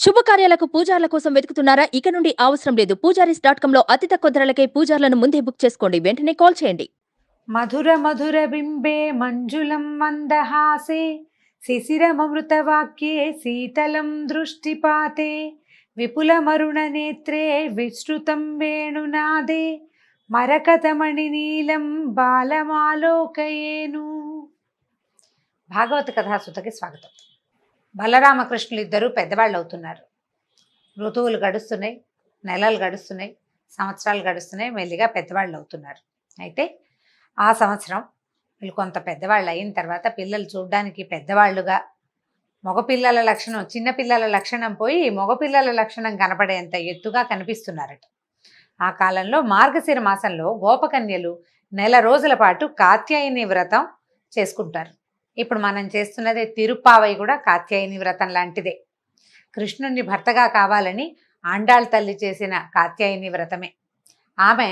శుభకార్యాలకు పూజార్ల కోసం వెతుకుతున్నారా? ఇక నుండి అవసరం లేదు. పూజారీస్.com లో అతి తక్కువ ధరలకే పూజార్లను ముందే బుక్ చేసుకోండి. వెంటనే కాల్ చేయండి. మధుర మధుర బింబే మంజులం మందహాసే శిశిరమృతవాక్యే శీతలం దృష్టిపాతే విపులమరుణ నేత్రే విస్తృతం వేణునాదే మరకతమణి నీలం బాలమాలోకయేను. భాగవత కథాసుతకి స్వాగతం. బలరామకృష్ణులు ఇద్దరూ పెద్దవాళ్ళు అవుతున్నారు. ఋతువులు గడుస్తున్నాయి, నెలలు గడుస్తున్నాయి, సంవత్సరాలు గడుస్తున్నాయి, మెల్లిగా పెద్దవాళ్ళు అవుతున్నారు. అయితే ఆ సంవత్సరం వీళ్ళు కొంత పెద్దవాళ్ళు అయిన తర్వాత పిల్లలు చూడ్డానికి పెద్దవాళ్ళుగా మగపిల్లల లక్షణం, చిన్నపిల్లల లక్షణం పోయి మగపిల్లల లక్షణం కనపడేంత ఎత్తుగా కనిపిస్తున్నారట. ఆ కాలంలో మార్గశిర మాసంలో గోపకన్యలు నెల రోజుల పాటు కాత్యాయని వ్రతం చేసుకుంటారు. ఇప్పుడు మనం చేస్తున్నదే తిరుప్పావై కూడా కాత్యాయని వ్రతం లాంటిదే. కృష్ణుణ్ణి భర్తగా కావాలని ఆండాళ్ తల్లి చేసిన కాత్యాయని వ్రతమే. ఆమె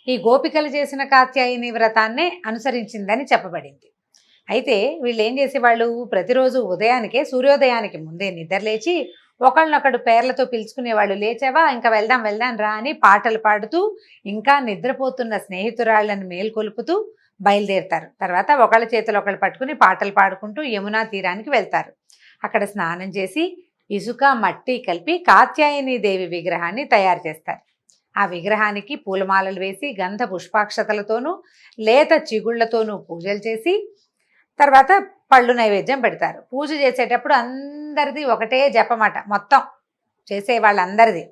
ఈ గోపికలు చేసిన కాత్యాయని వ్రతాన్నే అనుసరించిందని చెప్పబడింది. అయితే వీళ్ళు ఏం చేసేవాళ్ళు, ప్రతిరోజు ఉదయానికే సూర్యోదయానికి ముందే నిద్రలేచి ఒకళ్ళనొకడు పేర్లతో పిలుచుకునేవాళ్ళు. లేచావా, ఇంకా వెళ్దాం వెళ్దాం రా అని పాటలు పాడుతూ ఇంకా నిద్రపోతున్న స్నేహితురాళ్లను మేల్కొలుపుతూ బయలుదేరుతారు. తర్వాత ఒకళ్ళ చేతులు ఒకళ్ళు పట్టుకుని పాటలు పాడుకుంటూ యమునా తీరానికి వెళ్తారు. అక్కడ స్నానం చేసి ఇసుక మట్టి కలిపి కాత్యాయని దేవి విగ్రహాన్ని తయారు చేస్తారు. ఆ విగ్రహానికి పూలమాలలు వేసి గంధ పుష్పాక్షతలతోనూ లేత చిగుళ్లతోనూ పూజలు చేసి తర్వాత పళ్ళు నైవేద్యం పెడతారు. పూజ చేసేటప్పుడు అందరిది ఒకటే జపమాట, మొత్తం చేసే వాళ్ళందరిది.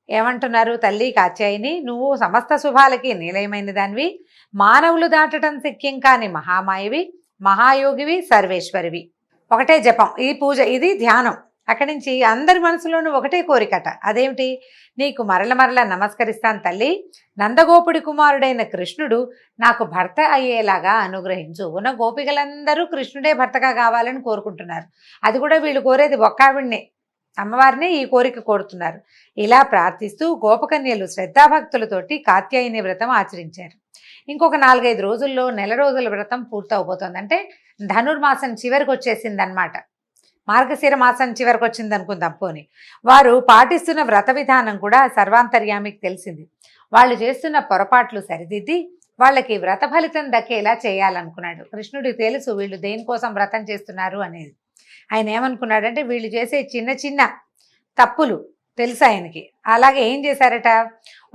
ఏమంటున్నారు, తల్లి కాత్యాయని, నువ్వు సమస్త శుభాలకి నిలయమైన దానివి, మానవులు దాటడం శక్యం కాని మహామాయవి, మహాయోగివి, సర్వేశ్వరివి. ఒకటే జపం ఈ పూజ, ఇది ధ్యానం. అక్కడి నుంచి అందరి మనసులోనూ ఒకటే కోరికట. అదేమిటి, నీకు మరల మరల నమస్కరిస్తాను తల్లి, నందగోపుడి కుమారుడైన కృష్ణుడు నాకు భర్త అయ్యేలాగా అనుగ్రహించు. ఉన్న గోపికలందరూ కృష్ణుడే భర్తగా కావాలని కోరుకుంటున్నారు. అది కూడా వీళ్ళు కోరేది ఒక్కావిడ్నే, అమ్మవారినే ఈ కోరిక కోరుతున్నారు. ఇలా ప్రార్థిస్తూ గోపకన్యలు శ్రద్ధాభక్తులతోటి కాత్యాయని వ్రతం ఆచరించారు. ఇంకొక 4-5 రోజుల్లో నెల రోజుల వ్రతం పూర్తవబోతోంది. అంటే ధనుర్మాసం చివరికి వచ్చేసిందనమాట. మార్గశిర మాసం చివరికి వచ్చింది అనుకుందాం పోని. వారు పాటిస్తున్న వ్రత విధానం కూడా సర్వాంతర్యామికి తెలిసింది. వాళ్ళు చేస్తున్న పొరపాట్లు సరిదిద్ది వాళ్ళకి వ్రత ఫలితం దక్కేలా చేయాలనుకున్నాడు. కృష్ణుడికి తెలుసు వీళ్ళు దేనికోసం వ్రతం చేస్తున్నారు అనేది. ఆయన ఏమనుకున్నాడంటే వీళ్ళు చేసే చిన్న చిన్న తప్పులు తెలుసు ఆయనకి. అలాగే ఏం చేశారట,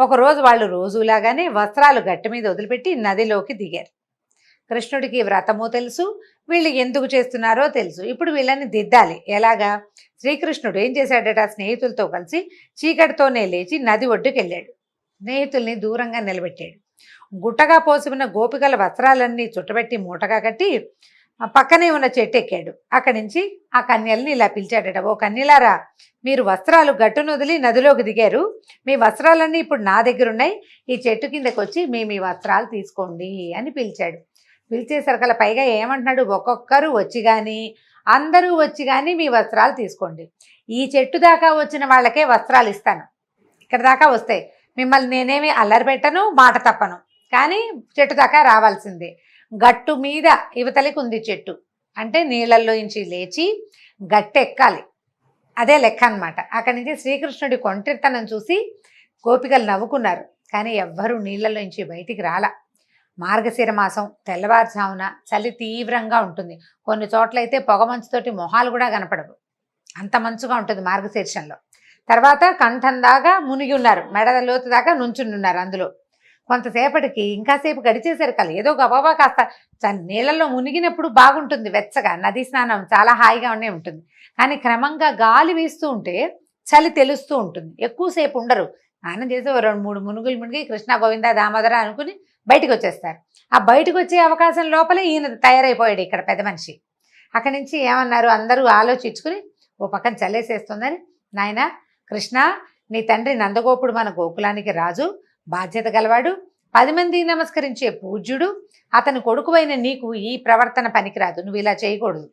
ఒకరోజు వాళ్ళు రోజులాగానే వస్త్రాలు గట్టి మీద వదిలిపెట్టి నదిలోకి దిగారు. కృష్ణుడికి వ్రతము తెలుసు, వీళ్ళు ఎందుకు చేస్తున్నారో తెలుసు. ఇప్పుడు వీళ్ళని దిద్దాలి. ఎలాగా, శ్రీకృష్ణుడు ఏం చేశాడట, స్నేహితులతో కలిసి చీకటితోనే లేచి నది ఒడ్డుకు వెళ్ళాడు. స్నేహితుల్ని దూరంగా నిలబెట్టాడు. గుట్టగా పోసి ఉన్న గోపికల వస్త్రాలన్నీ చుట్టబెట్టి మూటగా కట్టి పక్కనే ఉన్న చెట్టు ఎక్కాడు. అక్కడి నుంచి ఆ కన్యల్ని ఇలా పిలిచాడట, ఓ కన్యలారా, మీరు వస్త్రాలు గట్టును వదిలి నదిలోకి దిగారు, మీ వస్త్రాలన్నీ ఇప్పుడు నా దగ్గర ఉన్నాయి, ఈ చెట్టు కిందకు వచ్చి మీ వస్త్రాలు తీసుకోండి అని పిలిచాడు. పిలిచేసరికల పైగా ఏమంటున్నాడు, ఒక్కొక్కరు వచ్చి కానీ అందరూ వచ్చి కానీ మీ వస్త్రాలు తీసుకోండి, ఈ చెట్టు దాకా వచ్చిన వాళ్ళకే వస్త్రాలు ఇస్తాను, ఇక్కడ దాకా వస్తాయి, మిమ్మల్ని నేనేమి అల్లరి పెట్టను, మాట తప్పను, కానీ చెట్టు దాకా రావాల్సిందే. గట్టు మీద యువతలికి ఉంది చెట్టు, అంటే నీళ్ళల్లో నుంచి లేచి గట్టెక్కాలి, అదే లెక్క అనమాట. అక్కడి నుంచి శ్రీకృష్ణుడి కొంటెతనం చూసి గోపికలు నవ్వుకున్నారు, కానీ ఎవ్వరూ నీళ్ళల్లో నుంచి బయటికి రాలా. మార్గశిర మాసం తెల్లవారుజామున చలి తీవ్రంగా ఉంటుంది. కొన్ని చోట్లయితే పొగమంచుతోటి మొహాలు కూడా కనపడవు, అంత మంచుగా ఉంటుంది మార్గశీర్షంలో. తర్వాత కంఠం దాకా మునిగి ఉన్నారు, మెడ లోతు దాకా నుంచుని ఉన్నారు. అందులో కొంతసేపటికి ఇంకాసేపు గడిచేసరి కల ఏదో గబాబా కాస్త నీళ్ళల్లో మునిగినప్పుడు బాగుంటుంది, వెచ్చగా నదీ స్నానం చాలా హాయిగా ఉంటుంది. కానీ క్రమంగా గాలి వీస్తూ ఉంటే చలి తెలుస్తూ ఉంటుంది. ఎక్కువసేపు ఉండరు, స్నానం చేసి 2-3 మునుగులు మునిగి కృష్ణ గోవింద దామోదర అనుకుని బయటకు వచ్చేస్తారు. ఆ బయటకు వచ్చే అవకాశం లోపలే ఈయన తయారైపోయాడు ఇక్కడ పెద్ద మనిషి. అక్కడి నుంచి ఏమన్నారు, అందరూ ఆలోచించుకుని ఓ పక్కన చల్లేసేస్తుందని, నాయన కృష్ణ, నీ తండ్రి నందగోపుడు మన గోకులానికి రాజు, బాధ్యత గలవాడు, 10 మంది నమస్కరించే పూజ్యుడు, అతని కొడుకువైన నీకు ఈ ప్రవర్తన పనికిరాదు, నువ్వు ఇలా చేయకూడదు.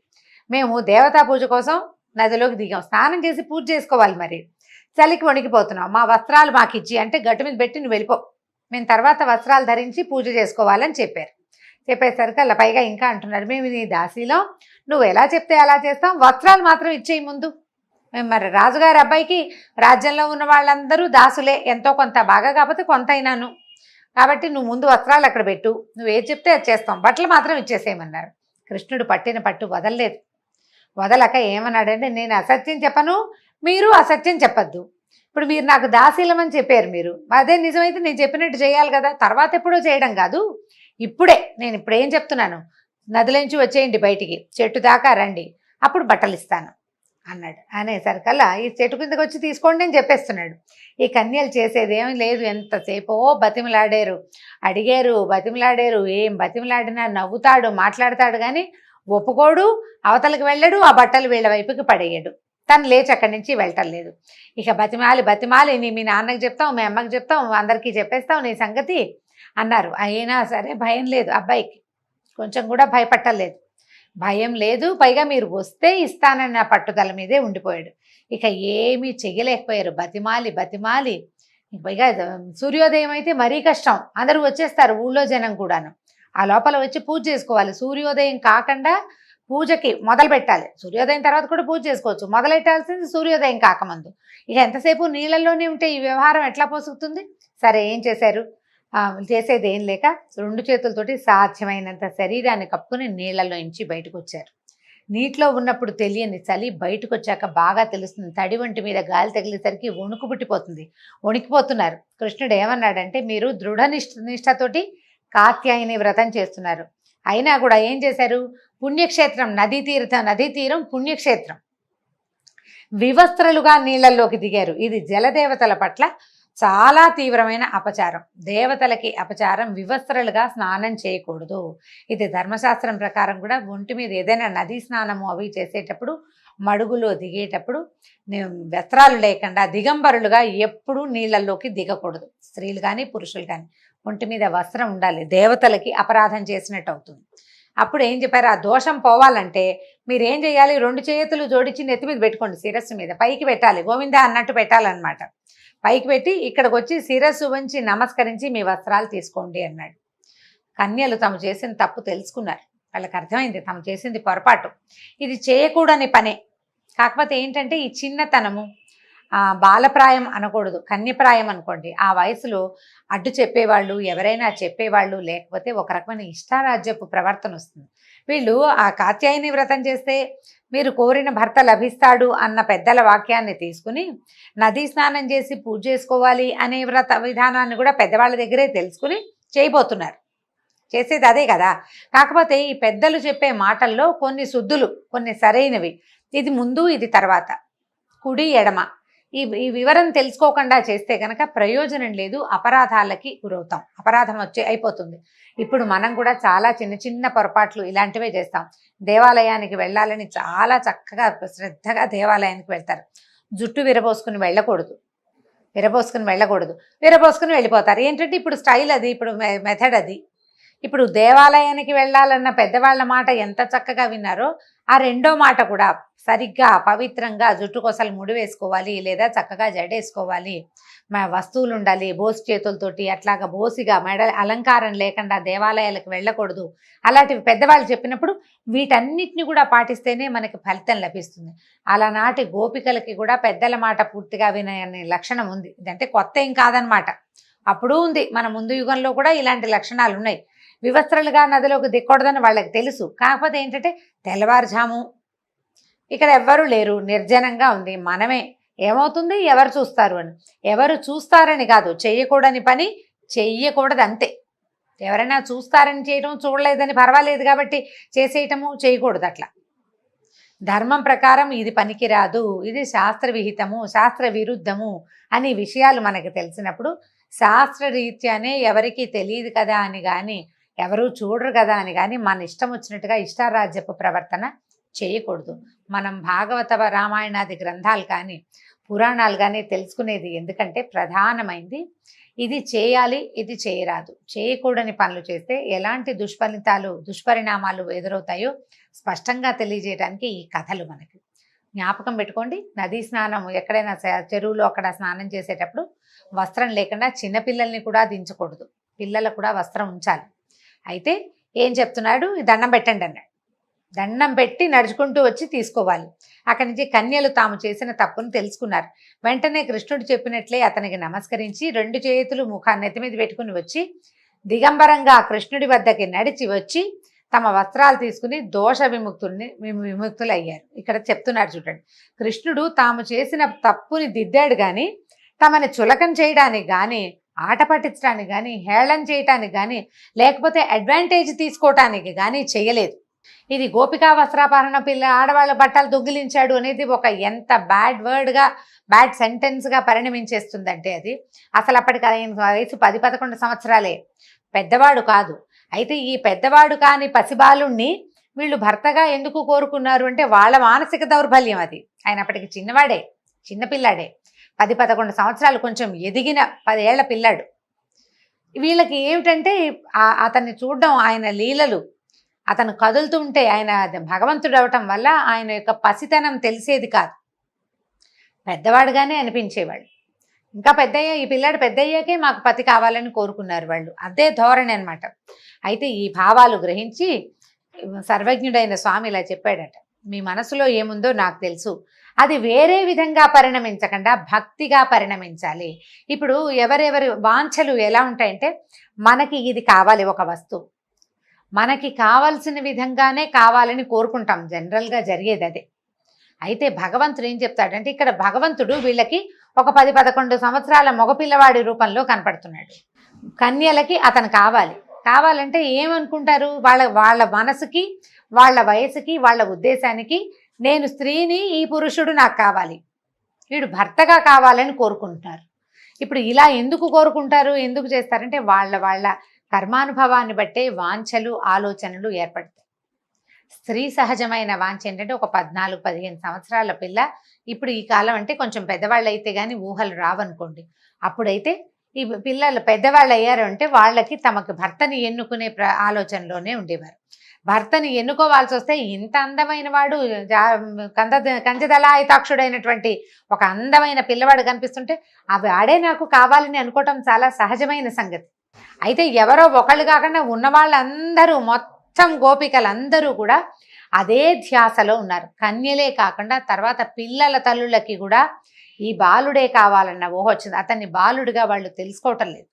మేము దేవతా పూజ కోసం నదిలోకి దిగాం, స్నానం చేసి పూజ చేసుకోవాలి, మరి చలికి వణికిపోతున్నాం, మా వస్త్రాలు మాకు ఇచ్చి, అంటే గట్టు మీద పెట్టి నువ్వు వెళ్ళిపో, మేము తర్వాత వస్త్రాలు ధరించి పూజ చేసుకోవాలని చెప్పారు. చెప్పేసరికి అలా పైగా ఇంకా అంటున్నారు, మేము నీ దాసీలో, నువ్వు ఎలా చెప్తే అలా చేస్తాం, వస్త్రాలు మాత్రం ఇచ్చేయి ముందు మరి రాజుగారి అబ్బాయికి రాజ్యంలో ఉన్న వాళ్ళందరూ దాసులే, ఎంతో కొంత, బాగా కాకపోతే కొంత అయినాను. కాబట్టి నువ్వు ముందు వస్త్రాలు అక్కడ పెట్టు, నువ్వు ఏది చెప్తే అది చేస్తాం, బట్టలు మాత్రం ఇచ్చేసేయమన్నారు. కృష్ణుడు పట్టిన పట్టు వదలలేదు. వదలక ఏమన్నాడంటే, నేను అసత్యం చెప్పను, మీరు అసత్యం చెప్పద్దు. ఇప్పుడు మీరు నాకు దాసీలమని చెప్పారు, మీరు అదే నిజమైతే నేను చెప్పినట్టు చేయాలి కదా, తర్వాత ఎప్పుడో చేయడం కాదు, ఇప్పుడే, నేను ఇప్పుడు ఏం చెప్తున్నాను, నదిలోంచి వచ్చేయండి బయటికి, చెట్టు దాకా రండి, అప్పుడు బట్టలు ఇస్తాను అన్నాడు. అనేసరికల్లా ఈ చెట్టు కిందకి వచ్చి తీసుకోండి అని చెప్పేస్తున్నాడు. ఈ కన్యలు చేసేది ఏమీ లేదు, ఎంతసేపో బతిమలాడారు, అడిగారు, బతిమలాడారు, ఏం బతిమలాడినా నవ్వుతాడు, మాట్లాడతాడు, కానీ ఒప్పుకోడు, అవతలకు వెళ్ళడు, ఆ బట్టలు వీళ్ళ వైపుకి పడేయడు. తను లేచి అక్కడి నుంచి వెళ్ళటం లేదు. ఇక బతిమాలి బతిమాలి, నీ మీ నాన్నకి చెప్తావు, మీ అమ్మకి చెప్తావు, అందరికీ చెప్పేస్తావు నీ సంగతి అన్నారు. అయినా సరే భయం లేదు అబ్బాయికి, కొంచెం కూడా భయపట్టలేదు, భయం లేదు. పైగా మీరు వస్తే ఇస్తానన్న పట్టుదల మీదే ఉండిపోయాడు. ఇక ఏమీ చెయ్యలేకపోయారు, బతిమాలి బతిమాలి. పైగా సూర్యోదయం అయితే మరీ కష్టం, అందరూ వచ్చేస్తారు ఊళ్ళో జనం కూడాను. ఆ లోపల వచ్చి పూజ చేసుకోవాలి, సూర్యోదయం కాకుండా పూజకి మొదలు పెట్టాలి. సూర్యోదయం తర్వాత కూడా పూజ చేసుకోవచ్చు, మొదలెట్టాల్సింది సూర్యోదయం కాకముందు. ఇక ఎంతసేపు నీళ్ళల్లోనే ఉంటే ఈ వ్యవహారం ఎట్లా పోసుకుతుంది? సరే ఏం చేశారు, చేసేది ఏం లేక 2 చేతులతోటి సాధ్యమైనంత శరీరాన్ని కప్పుకుని నీళ్ళల్లో నుంచి బయటకు వచ్చారు. నీటిలో ఉన్నప్పుడు తెలియని చలి బయటకు వచ్చాక బాగా తెలుస్తుంది. తడి వంటి మీద గాలి తగిలేసరికి వణుకు పుట్టిపోతుంది, వణికిపోతున్నారు. కృష్ణుడు ఏమన్నాడంటే, మీరు దృఢ నిష్టతోటి కాత్యాయని వ్రతం చేస్తున్నారు, అయినా కూడా ఏం చేశారు, పుణ్యక్షేత్రం, నదీ తీరం పుణ్యక్షేత్రం, వివస్త్రలుగా నీళ్ళల్లోకి దిగారు. ఇది జలదేవతల పట్ల చాలా తీవ్రమైన అపచారం. దేవతలకి అపచారం, వివస్త్రలుగా స్నానం చేయకూడదు. ఇది ధర్మశాస్త్రం ప్రకారం కూడా ఒంటి మీద ఏదైనా నదీ స్నానము అవి చేసేటప్పుడు, మడుగులో దిగేటప్పుడు వస్త్రాలు లేకుండా దిగంబరులుగా ఎప్పుడూ నీళ్ళల్లోకి దిగకూడదు. స్త్రీలు కానీ పురుషులు కానీ ఒంటి మీద వస్త్రం ఉండాలి, దేవతలకి అపరాధం చేసినట్టు అవుతుంది. అప్పుడు ఏం చెప్పారు, ఆ దోషం పోవాలంటే మీరేం చేయాలి, 2 చేతులు జోడించి నెత్తి మీద పెట్టుకోండి, శిరస్సు మీద పైకి పెట్టాలి, గోవింద అన్నట్టు పెట్టాలన్నమాట. పైకి పెట్టి ఇక్కడికి వచ్చి శిరస్సు వంచి నమస్కరించి మీ వస్త్రాలు తీసుకోండి అన్నాడు. కన్యలు తాము చేసిన తప్పు తెలుసుకున్నారు, వాళ్ళకి అర్థమైంది తాము చేసింది పొరపాటు, ఇది చేయకూడని పనే. కాకపోతే ఏంటంటే ఈ చిన్నతనము, బాలప్రాయం అనకూడదు, కన్యప్రాయం అనుకోండి, ఆ వయసులో అడ్డు చెప్పేవాళ్ళు, ఎవరైనా చెప్పేవాళ్ళు లేకపోతే ఒక రకమైన ఇష్టారాజ్యపు ప్రవర్తన వస్తుంది. వీళ్ళు ఆ కాత్యాయని వ్రతం చేస్తే మీరు కోరిన భర్త లభిస్తాడు అన్న పెద్దల వాక్యాన్ని తీసుకుని నదీ స్నానం చేసి పూజ చేసుకోవాలి అనే వ్రత విధానాన్ని కూడా పెద్దవాళ్ళ దగ్గరే తెలుసుకుని చేయబోతున్నారు. చేసేది అదే కదా. కాకపోతే ఈ పెద్దలు చెప్పే మాటల్లో కొన్ని శుద్ధులు, కొన్ని సరైనవి, ఇది ముందు ఇది తర్వాత, కుడి ఎడమ, ఈ వివరం తెలుసుకోకుండా చేస్తే కనుక ప్రయోజనం లేదు, అపరాధాలకి గురవుతాం, అపరాధం అయిపోతుంది. ఇప్పుడు మనం కూడా చాలా చిన్న చిన్న పొరపాట్లు ఇలాంటివే చేస్తాం. దేవాలయానికి వెళ్ళాలని చాలా చక్కగా శ్రద్ధగా దేవాలయానికి వెళ్తారు, జుట్టు విరబోసుకుని వెళ్ళకూడదు, విరబోసుకుని వెళ్ళిపోతారు. ఏంటంటే ఇప్పుడు స్టైల్ అది, ఇప్పుడు మెథడ్ అది. ఇప్పుడు దేవాలయానికి వెళ్ళాలన్న పెద్దవాళ్ళ మాట ఎంత చక్కగా విన్నారో, ఆ రెండో మాట కూడా సరిగ్గా పవిత్రంగా జుట్టు కొసలు ముడి వేసుకోవాలి, లేదా చక్కగా జడేసుకోవాలి, వస్తువులు ఉండాలి, బోసి చేతులతోటి అట్లాగా బోసిగా మెడ అలంకారం లేకుండా దేవాలయాలకు వెళ్ళకూడదు. అలాంటివి పెద్దవాళ్ళు చెప్పినప్పుడు వీటన్నిటిని కూడా పాటిస్తేనే మనకి ఫలితం లభిస్తుంది. అలనాటి గోపికలకి కూడా పెద్దల మాట పూర్తిగా వినే లక్షణం ఉంది. ఇదంటే కొత్త ఏం కాదనమాట, అప్పుడు ఉంది, మన ముందు యుగంలో కూడా ఇలాంటి లక్షణాలు ఉన్నాయి. వివస్త్రలుగా నదిలోకి దిక్కకూడదని వాళ్ళకి తెలుసు. కాకపోతే ఏంటంటే తెల్లవారుజాము, ఇక్కడ ఎవ్వరూ లేరు, నిర్జనంగా ఉంది, మనమే, ఏమవుతుంది, ఎవరు చూస్తారు అని. ఎవరు చూస్తారని కాదు, చెయ్యకూడని పని చెయ్యకూడదు అంతే. ఎవరైనా చూస్తారని చేయటం, చూడలేదని పర్వాలేదు కాబట్టి చేసేయటము చేయకూడదు. అట్లా ధర్మం ప్రకారం ఇది పనికిరాదు, ఇది శాస్త్ర విహితము, శాస్త్ర విరుద్ధము అని విషయాలు మనకి తెలిసినప్పుడు శాస్త్రరీత్యానే ఎవరికి తెలియదు కదా అని కానీ, ఎవరు చూడరు కదా అని కానీ మన ఇష్టం వచ్చినట్టుగా ఇష్టారాజ్యపు ప్రవర్తన చేయకూడదు. మనం భాగవత రామాయణాది గ్రంథాలు కానీ పురాణాలు కానీ తెలుసుకునేది ఎందుకంటే ప్రధానమైంది ఇది చేయాలి, ఇది చేయరాదు. చేయకూడని పనులు చేస్తే ఎలాంటి దుష్పరిణామాలు ఎదురవుతాయో స్పష్టంగా తెలియజేయడానికి ఈ కథలు మనకి జ్ఞాపకం పెట్టుకోండి. నదీ స్నానం ఎక్కడైనా చెరువులో అక్కడ స్నానం చేసేటప్పుడు వస్త్రం లేకుండా చిన్నపిల్లల్ని కూడా దించకూడదు, పిల్లలకు కూడా వస్త్రం ఉంచాలి. అయితే ఏం చెప్తున్నాడు, దండం పెట్టండి అన్నాడు. దండం పెట్టి నడుచుకుంటూ వచ్చి తీసుకోవాలి. అక్కడి నుంచి కన్యలు తాము చేసిన తప్పును తెలుసుకున్నారు. వెంటనే కృష్ణుడు చెప్పినట్లే అతనికి నమస్కరించి 2 చేతులు నెత్తి మీద పెట్టుకుని వచ్చి దిగంబరంగా కృష్ణుడి వద్దకి నడిచి వచ్చి తమ వస్త్రాలు తీసుకుని దోష విముక్తులయ్యారు. ఇక్కడ చెప్తున్నారు చూడండి, కృష్ణుడు తాము చేసిన తప్పుని దిద్దాడు కానీ తమని చులకం చేయడానికి కానీ ఆట పట్టించడానికి కానీ హేళన చేయటానికి కానీ లేకపోతే అడ్వాంటేజ్ తీసుకోవటానికి కానీ చేయలేదు. ఇది గోపికా వస్త్రాపహరణ పిల్ల ఆడవాళ్ళ బట్టలు దొంగిలించాడు అనేది ఒక ఎంత బ్యాడ్ సెంటెన్స్గా పరిణమించేస్తుందంటే అది అసలు అప్పటికి ఆయన వయసు 10-11 సంవత్సరాలే, పెద్దవాడు కాదు. అయితే ఈ పెద్దవాడు కాని పసిబాలుణ్ణి వీళ్ళు భర్తగా ఎందుకు కోరుకున్నారు అంటే వాళ్ళ మానసిక దౌర్బల్యం అది. ఆయన అప్పటికి చిన్నపిల్లాడే, 10-11 సంవత్సరాలు, కొంచెం ఎదిగిన 10 ఏళ్ల పిల్లాడు. వీళ్ళకి ఏమిటంటే అతన్ని చూడడం, ఆయన లీలలు, అతను కదులుతుంటే ఆయన భగవంతుడు అవటం వల్ల ఆయన యొక్క పసితనం తెలిసేది కాదు, పెద్దవాడుగానే అనిపించేవాళ్ళు. ఇంకా ఈ పిల్లాడు పెద్దయ్యాకే మాకు పతి కావాలని కోరుకున్నారు వాళ్ళు, అదే ధోరణి అనమాట. అయితే ఈ భావాలు గ్రహించి సర్వజ్ఞుడైన స్వామి ఇలా చెప్పాడట, మీ మనసులో ఏముందో నాకు తెలుసు, అది వేరే విధంగా పరిణమించకుండా భక్తిగా పరిణమించాలి. ఇప్పుడు ఎవరెవరి వాంఛలు ఎలా ఉంటాయంటే, మనకి ఇది కావాలి, ఒక వస్తువు మనకి కావాల్సిన విధంగానే కావాలని కోరుకుంటాం, జనరల్గా జరిగేది అదే. అయితే భగవంతుడు ఏం చెప్తాడంటే, ఇక్కడ భగవంతుడు వీళ్ళకి ఒక 10-11 సంవత్సరాల మగపిల్లవాడి రూపంలో కనపడుతున్నాడు. కన్యలకి అతను కావాలంటే ఏమనుకుంటారు, వాళ్ళ మనసుకి, వాళ్ళ వయసుకి, వాళ్ళ ఉద్దేశానికి, నేను స్త్రీని, ఈ పురుషుడు నాకు కావాలి, వీడు భర్తగా కావాలని కోరుకుంటున్నారు. ఇప్పుడు ఇలా ఎందుకు కోరుకుంటారు, ఎందుకు చేస్తారంటే వాళ్ళ కర్మానుభవాన్ని బట్టే వాంఛలు, ఆలోచనలు ఏర్పడతాయి. స్త్రీ సహజమైన వాంఛ ఏంటంటే ఒక 14-15 సంవత్సరాల పిల్ల, ఇప్పుడు ఈ కాలం అంటే కొంచెం పెద్దవాళ్ళు అయితే కానీ ఊహలు రావనుకోండి, అప్పుడైతే ఈ పిల్లలు పెద్దవాళ్ళు అయ్యారు అంటే వాళ్ళకి తమకు భర్తని ఎన్నుకునే ఆలోచనలోనే ఉండేవారు. భర్తని ఎన్నుకోవాల్సి వస్తే ఇంత అందమైన వాడు, కంజదళాయుతాక్షుడైనటువంటి ఒక అందమైన పిల్లవాడు కనిపిస్తుంటే వాడే నాకు కావాలని అనుకోవటం చాలా సహజమైన సంగతి. అయితే ఎవరో ఒకళ్ళు కాకుండా ఉన్న వాళ్ళందరూ, మొత్తం గోపికలందరూ కూడా అదే ధ్యాసలో ఉన్నారు. కన్యలే కాకుండా తర్వాత పిల్లల తల్లులకి కూడా ఈ బాలుడే కావాలన్న ఊహ వచ్చింది. అతన్ని బాలుడిగా వాళ్ళు తెలుసుకోవటం లేదు,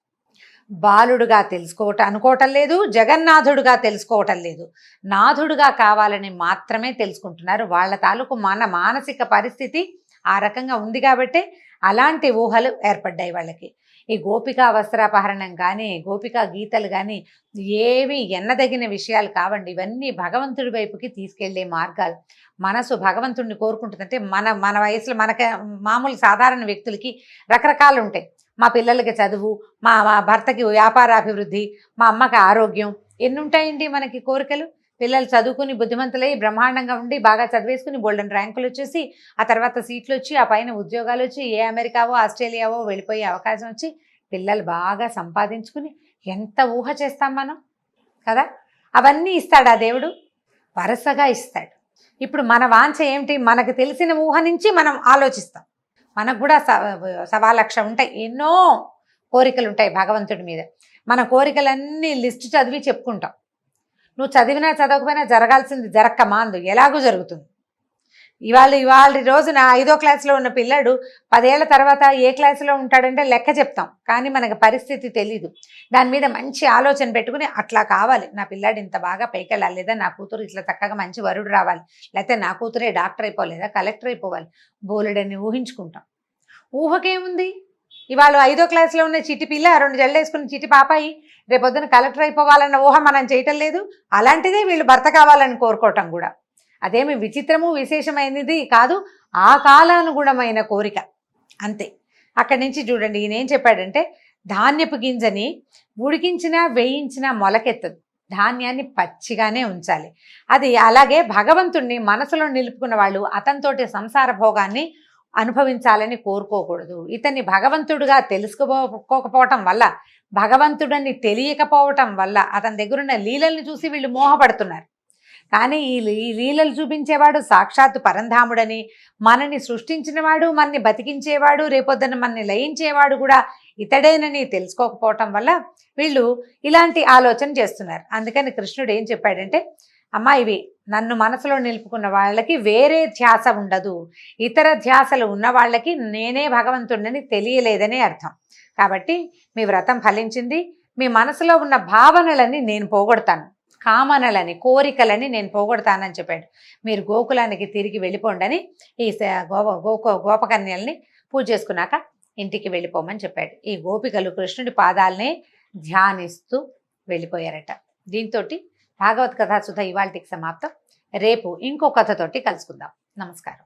అనుకోవటం లేదు, జగన్నాథుడుగా తెలుసుకోవటం లేదు, నాథుడుగా కావాలని మాత్రమే తెలుసుకుంటున్నారు. వాళ్ళ తాలూకు మానసిక పరిస్థితి ఆ రకంగా ఉంది కాబట్టే అలాంటి ఊహలు ఏర్పడ్డాయి వాళ్ళకి. ఈ గోపికా వస్త్రాపహరణం కానీ, గోపికా గీతలు కానీ ఏవి ఎన్నదగిన విషయాలు కావండి. ఇవన్నీ భగవంతుడి వైపుకి తీసుకెళ్లే మార్గాలు. మనసు భగవంతుడిని కోరుకుంటుందంటే మన వయసులో మామూలు సాధారణ వ్యక్తులకి రకరకాలు ఉంటాయి. మా పిల్లలకి చదువు, మా భర్తకి వ్యాపారాభివృద్ధి, మా అమ్మకి ఆరోగ్యం, ఎన్ని ఉంటాయండి మనకి కోరికలు. పిల్లలు చదువుకుని బుద్ధిమంతులై బ్రహ్మాండంగా ఉండి బాగా చదివేసుకుని బోల్డెన్ ర్యాంకులు వచ్చేసి, ఆ తర్వాత సీట్లు వచ్చి, ఆ పైన ఉద్యోగాలు వచ్చి, ఏ అమెరికావో ఆస్ట్రేలియావో వెళ్ళిపోయే అవకాశం వచ్చి, పిల్లలు బాగా సంపాదించుకుని ఎంత ఊహ చేస్తాం మనం కదా. అవన్నీ ఇస్తాడు ఆ దేవుడు, వరుసగా ఇస్తాడు. ఇప్పుడు మన వాంఛ ఏమిటి, మనకు తెలిసిన ఊహ నుంచి మనం ఆలోచిస్తాం. మనకు కూడా 1,00,000 ఉంటాయి, ఎన్నో కోరికలు ఉంటాయి భగవంతుడి మీద. మన కోరికలన్నీ లిస్టు చదివి చెప్పుకుంటాం. నువ్వు చదివినా చదవకపోయినా జరగాల్సింది జరక్క మాందు, ఎలాగూ జరుగుతుంది. ఇవాళ రోజున 5వ క్లాసులో ఉన్న పిల్లాడు 10 ఏళ్ల తర్వాత ఏ క్లాసులో ఉంటాడంటే లెక్క చెప్తాం, కానీ మనకు పరిస్థితి తెలీదు. దాని మీద మంచి ఆలోచన పెట్టుకుని అట్లా కావాలి, నా పిల్లాడు ఇంత బాగా పైకి వెళ్ళాలి, లేదా నా కూతురు ఇట్లా చక్కగా మంచి వరుడు రావాలి, లేకపోతే నా కూతురే డాక్టర్ అయిపోలేదా, కలెక్టర్ అయిపోవాలి, బోలెడని ఊహించుకుంటాం. ఊహకేముంది, ఇవాళ 5వ క్లాసులో ఉన్న చిట్టి పిల్ల, 2 జళ్ళు వేసుకుని చిట్టి పాపాయి రేపొద్దున కలెక్టర్ అయిపోవాలన్న ఊహ మనం చేయటం లేదు. అలాంటిదే వీళ్ళు భర్త కావాలని కోరుకోవటం కూడా అదేమి విచిత్రము విశేషమైనది కాదు, ఆ కాలానుగుణమైన కోరిక అంతే. అక్కడి నుంచి చూడండి ఈయన ఏం చెప్పాడంటే, ధాన్యపు గింజని ఉడికించినా వేయించినా మొలకెత్తదు, ధాన్యాన్ని పచ్చిగానే ఉంచాలి. అది అలాగే భగవంతుణ్ణి మనసులో నిలుపుకున్న వాళ్ళు అతనితోటి సంసార భోగాన్ని అనుభవించాలని కోరుకోకూడదు. ఇతన్ని భగవంతుడుగా తెలుసుకోకపోవటం వల్ల, భగవంతుడని తెలియకపోవటం వల్ల అతని దగ్గరున్న లీలల్ని చూసి వీళ్ళు మోహపడుతున్నారు. కానీ ఈ లీలలు చూపించేవాడు సాక్షాత్తు పరంధాముడని, మనని సృష్టించినవాడు, మనని బతికించేవాడు, రేపొద్దున మనని లయించేవాడు కూడా ఇతడేనని తెలుసుకోకపోవటం వల్ల వీళ్ళు ఇలాంటి ఆలోచన చేస్తున్నారు. అందుకని కృష్ణుడు ఏం చెప్పాడంటే, అమ్మా ఇవి నన్ను మనసులో నిలుపుకున్న వాళ్ళకి వేరే ధ్యాస ఉండదు. ఇతర ధ్యాసలు ఉన్న వాళ్ళకి నేనే భగవంతుడిని తెలియలేదని అర్థం. కాబట్టి మీ వ్రతం ఫలించింది. మీ మనసులో ఉన్న భావనలని నేను పోగొడతాను, కామనలని, కోరికలని నేను పోగొడతానని చెప్పాడు. మీరు గోకులానికి తిరిగి వెళ్ళిపోండని ఈ గోపకన్యల్ని పూజ చేసుకున్నాక ఇంటికి వెళ్ళిపోమని చెప్పాడు. ఈ గోపికలు కృష్ణుడి పాదాలనే ధ్యానిస్తూ వెళ్ళిపోయారట. దీంతో భాగవత్ కథా సుధ ఇవాళకి సమాప్తం. రేపు ఇంకో కథతోటి కలుసుకుందాం. నమస్కారం.